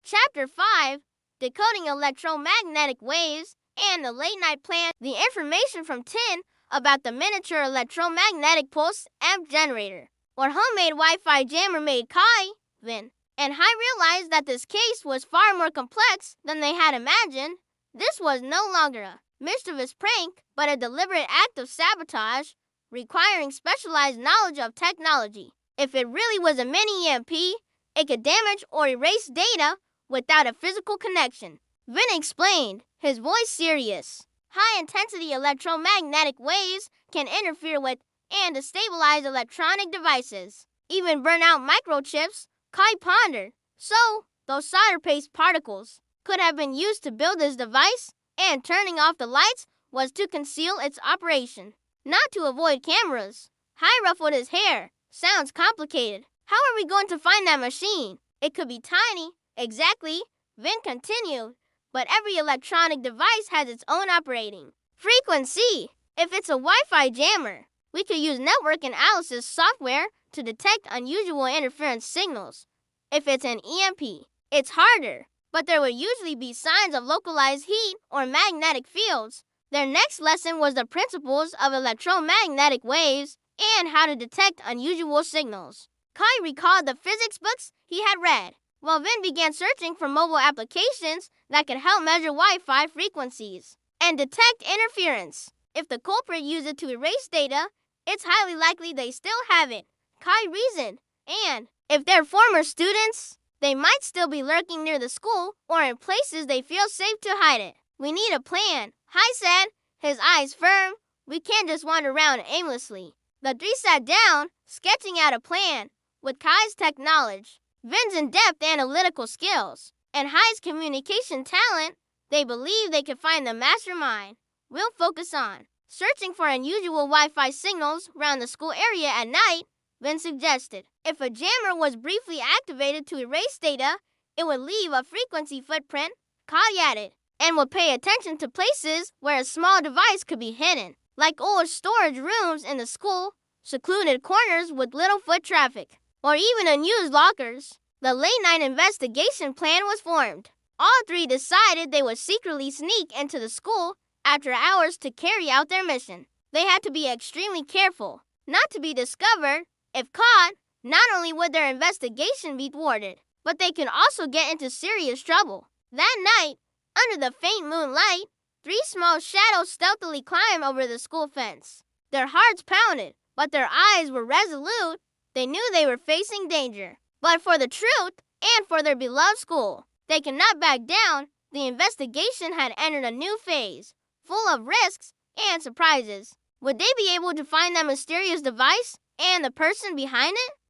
Chapter 5, Decoding Electromagnetic Waves and the Late-Night Plan. The information from Tin about the miniature electromagnetic pulse amp generator or homemade Wi-Fi jammer made Khai, Vinh, and Khai realized that this case was far more complex than they had imagined. This was no longer a mischievous prank, but a deliberate act of sabotage requiring specialized knowledge of technology. If it really was a mini EMP, it could damage or erase data without a physical connection. Vin explained, his voice serious. High-intensity electromagnetic waves can interfere with and destabilize electronic devices, even burn out microchips. Khai pondered. So, those solder paste particles could have been used to build this device, and turning off the lights was to conceal its operation, not to avoid cameras. Khai ruffled his hair. Sounds complicated. How are we going to find that machine? It could be tiny. Exactly, Vin continued, but every electronic device has its own operating frequency. If it's a Wi-Fi jammer, we could use network analysis software to detect unusual interference signals. If it's an EMP, it's harder, but there would usually be signs of localized heat or magnetic fields. Their next lesson was the principles of electromagnetic waves and how to detect unusual signals. Khai recalled the physics books he had read, while Vin began searching for mobile applications that could help measure Wi-Fi frequencies and detect interference. If the culprit used it to erase data, it's highly likely they still have it, Khai reasoned. And if they're former students, they might still be lurking near the school or in places they feel safe to hide it. We need a plan, Khai said, his eyes firm. We can't just wander around aimlessly. The three sat down, sketching out a plan. With Khai's tech knowledge, Vin's in-depth analytical skills, and Khai's communication talent, they believed they could find the mastermind. We'll focus on searching for unusual Wi-Fi signals around the school area at night, Vin suggested. If a jammer was briefly activated to erase data, it would leave a frequency footprint, Khai added, and would pay attention to places where a small device could be hidden, like old storage rooms in the school, secluded corners with little foot traffic, or even unused lockers. The late-night investigation plan was formed. All three decided they would secretly sneak into the school after hours to carry out their mission. They had to be extremely careful not to be discovered. If caught, not only would their investigation be thwarted, but they could also get into serious trouble. That night, under the faint moonlight, three small shadows stealthily climbed over the school fence. Their hearts pounded, but their eyes were resolute. They knew they were facing danger, but for the truth and for their beloved school, they could not back down. The investigation had entered a new phase, full of risks and surprises. Would they be able to find that mysterious device and the person behind it?